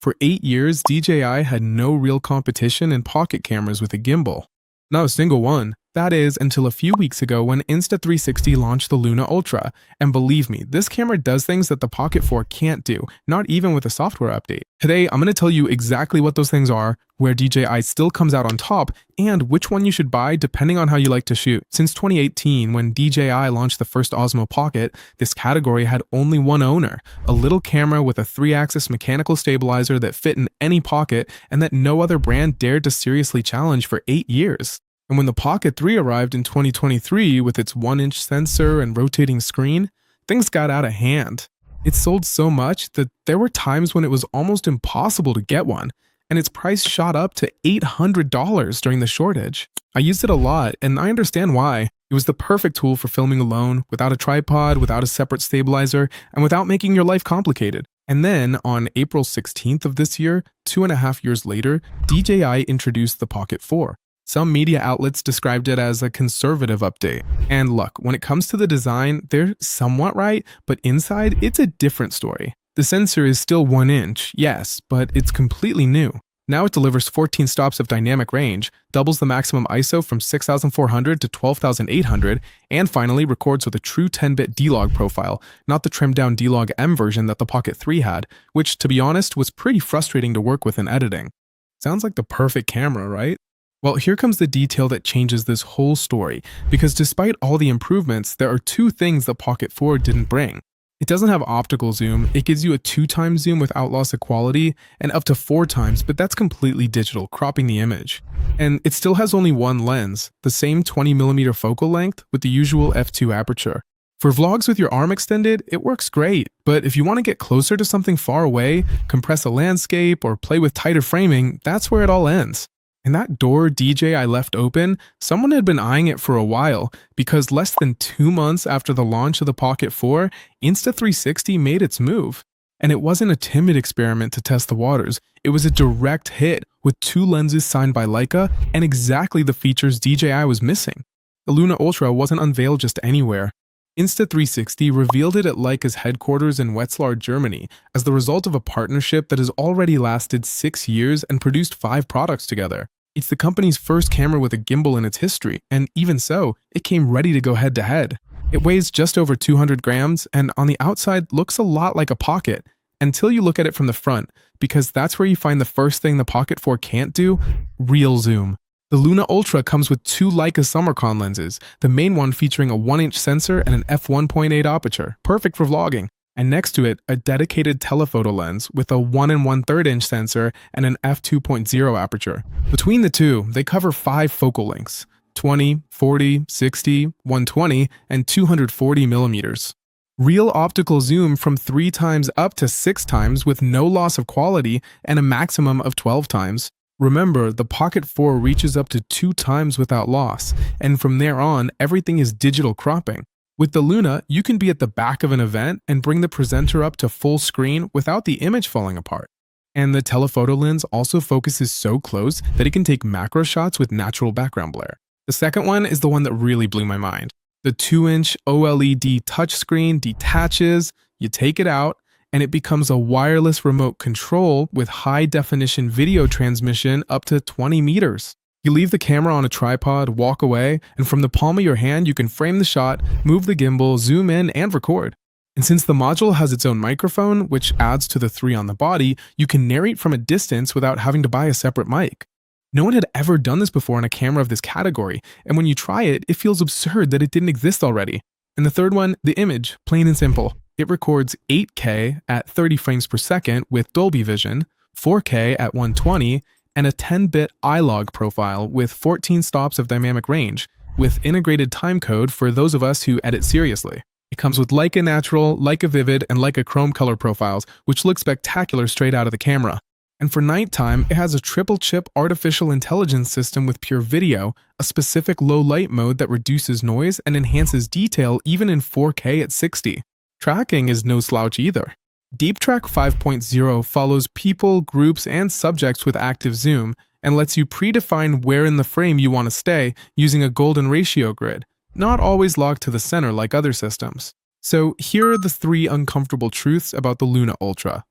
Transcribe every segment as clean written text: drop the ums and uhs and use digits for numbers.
For 8 years, DJI had no real competition in pocket cameras with a gimbal. Not a single one. That is, until a few weeks ago when Insta360 launched the Luna Ultra. And believe me, this camera does things that the Pocket 4 can't do, not even with a software update. Today, I'm going to tell you exactly what those things are, where DJI still comes out on top, and which one you should buy depending on how you like to shoot. Since 2018, when DJI launched the first Osmo Pocket, this category had only one owner, a little camera with a 3-axis mechanical stabilizer that fit in any pocket and that no other brand dared to seriously challenge for 8 years. And when the Pocket 3 arrived in 2023 with its 1-inch sensor and rotating screen, things got out of hand. It sold so much that there were times when it was almost impossible to get one, and its price shot up to $800 during the shortage. I used it a lot, and I understand why. It was the perfect tool for filming alone, without a tripod, without a separate stabilizer, and without making your life complicated. And then, on April 16th of this year, 2.5 years later, DJI introduced the Pocket 4. Some media outlets described it as a conservative update. And look, when it comes to the design, they're somewhat right, but inside, it's a different story. The sensor is still 1 inch, yes, but it's completely new. Now it delivers 14 stops of dynamic range, doubles the maximum ISO from 6400 to 12800, and finally records with a true 10-bit D-Log profile, not the trimmed-down D-Log M version that the Pocket 3 had, which, to be honest, was pretty frustrating to work with in editing. Sounds like the perfect camera, right? Well, here comes the detail that changes this whole story, because despite all the improvements, there are 2 things the Pocket 4 didn't bring. It doesn't have optical zoom, it gives you a 2x zoom without loss of quality, and up to 4x, but that's completely digital, cropping the image. And it still has only one lens, the same 20mm focal length with the usual f2 aperture. For vlogs with your arm extended, it works great, but if you want to get closer to something far away, compress a landscape, or play with tighter framing, that's where it all ends. And that door DJI left open, someone had been eyeing it for a while, because less than 2 months after the launch of the Pocket 4, Insta360 made its move. And it wasn't a timid experiment to test the waters, it was a direct hit, with 2 lenses signed by Leica and exactly the features DJI was missing. The Luna Ultra wasn't unveiled just anywhere. Insta360 revealed it at Leica's headquarters in Wetzlar, Germany, as the result of a partnership that has already lasted 6 years and produced 5 products together. It's the company's first camera with a gimbal in its history, and even so, it came ready to go head-to-head. It weighs just over 200 grams, and on the outside looks a lot like a Pocket, until you look at it from the front, because that's where you find the first thing the Pocket 4 can't do: real zoom. The Luna Ultra comes with 2 Leica Summicron lenses, the main one featuring a 1-inch sensor and an f1.8 aperture, perfect for vlogging. And next to it, a dedicated telephoto lens with a 1 1/3 inch sensor and an f2.0 aperture. Between the two, they cover 5 focal lengths: 20, 40, 60, 120, and 240 millimeters. Real optical zoom from 3 times up to 6 times with no loss of quality and a maximum of 12 times. Remember, the Pocket 4 reaches up to 2 times without loss, and from there on, everything is digital cropping. With the Luna, you can be at the back of an event and bring the presenter up to full screen without the image falling apart. And the telephoto lens also focuses so close that it can take macro shots with natural background blur. The second one is the one that really blew my mind. The 2-inch OLED touchscreen detaches, you take it out, and it becomes a wireless remote control with high-definition video transmission up to 20 meters. You leave the camera on a tripod, walk away, and from the palm of your hand you can frame the shot, move the gimbal, zoom in, and record. And since the module has its own microphone, which adds to the 3 on the body, you can narrate from a distance without having to buy a separate mic. No one had ever done this before on a camera of this category, and when you try it, it feels absurd that it didn't exist already. And the third one, the image, plain and simple. It records 8K at 30 frames per second with Dolby Vision, 4K at 120, and a 10-bit iLog profile with 14 stops of dynamic range, with integrated timecode for those of us who edit seriously. It comes with Leica Natural, Leica Vivid, and Leica Chrome color profiles, which look spectacular straight out of the camera. And for nighttime, it has a triple-chip artificial intelligence system with pure video, a specific low-light mode that reduces noise and enhances detail even in 4K at 60. Tracking is no slouch either. Deep Track 5.0 follows people, groups, and subjects with active zoom and lets you predefine where in the frame you want to stay using a golden ratio grid, not always locked to the center like other systems. So here are the 3 uncomfortable truths about the Luna Ultra.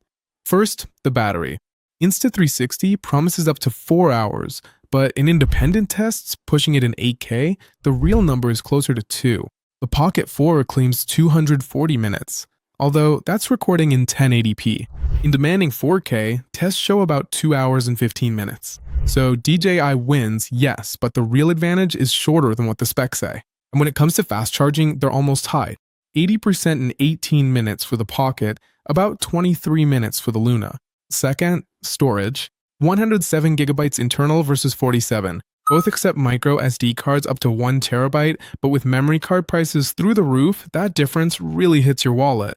First, the battery. Insta360 promises up to 4 hours, but in independent tests, pushing it in 8K, the real number is closer to 2. The Pocket 4 claims 240 minutes, although that's recording in 1080p. In demanding 4K, tests show about 2 hours and 15 minutes. So DJI wins, yes, but the real advantage is shorter than what the specs say. And when it comes to fast charging, they're almost tied. 80% in 18 minutes for the Pocket, about 23 minutes for the Luna. Second, storage. 107 gigabytes internal versus 47. Both accept micro SD cards up to 1 terabyte, but with memory card prices through the roof, that difference really hits your wallet.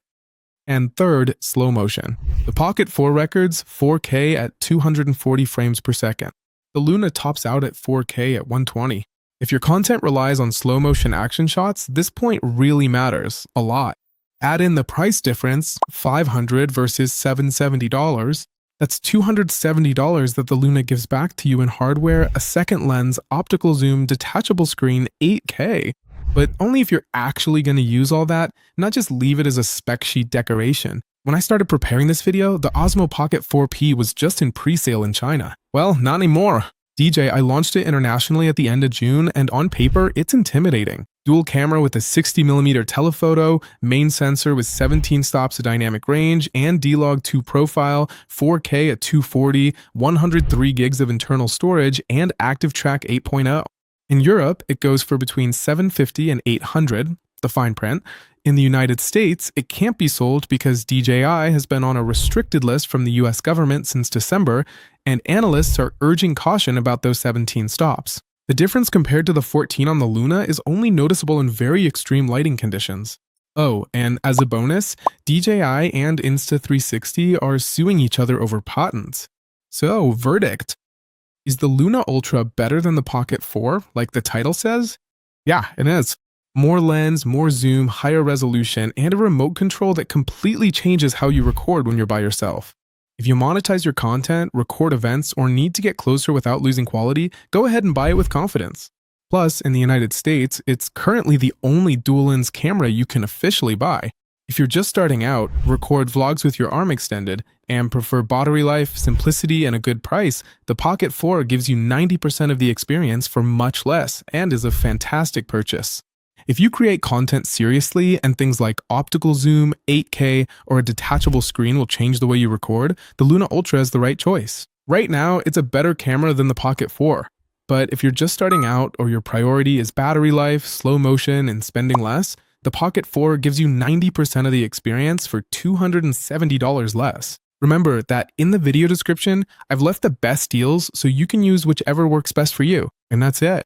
And third, slow motion. The Pocket 4 records 4K at 240 frames per second. The Luna tops out at 4K at 120. If your content relies on slow motion action shots, this point really matters a lot. Add in the price difference, $500 versus $770. That's $270 that the Luna gives back to you in hardware, a second lens, optical zoom, detachable screen, 8K. But only if you're actually going to use all that, not just leave it as a spec sheet decoration. When I started preparing this video, the Osmo Pocket 4P was just in pre-sale in China. Well, not anymore. DJI launched it internationally at the end of June, and on paper, it's intimidating. Dual camera with a 60mm telephoto, main sensor with 17 stops of dynamic range, and D-Log 2 profile, 4K at 240, 103 gigs of internal storage, and Active Track 8.0. In Europe, it goes for between $750 and $800, the fine print. In the United States, it can't be sold because DJI has been on a restricted list from the US government since December, and analysts are urging caution about those 17 stops. The difference compared to the 14 on the Luna is only noticeable in very extreme lighting conditions. Oh, and as a bonus, DJI and Insta360 are suing each other over patents. So, verdict. Is the Luna Ultra better than the Pocket 4, like the title says? Yeah, it is. More lens, more zoom, higher resolution, and a remote control that completely changes how you record when you're by yourself. If you monetize your content, record events, or need to get closer without losing quality, go ahead and buy it with confidence. Plus, in the United States, it's currently the only dual-lens camera you can officially buy. If you're just starting out, record vlogs with your arm extended, and prefer battery life, simplicity, and a good price, the Pocket 4 gives you 90% of the experience for much less and is a fantastic purchase. If you create content seriously and things like optical zoom, 8K, or a detachable screen will change the way you record, the Luna Ultra is the right choice. Right now, it's a better camera than the Pocket 4. But if you're just starting out or your priority is battery life, slow motion, and spending less, the Pocket 4 gives you 90% of the experience for $270 less. Remember that in the video description, I've left the best deals so you can use whichever works best for you. And that's it.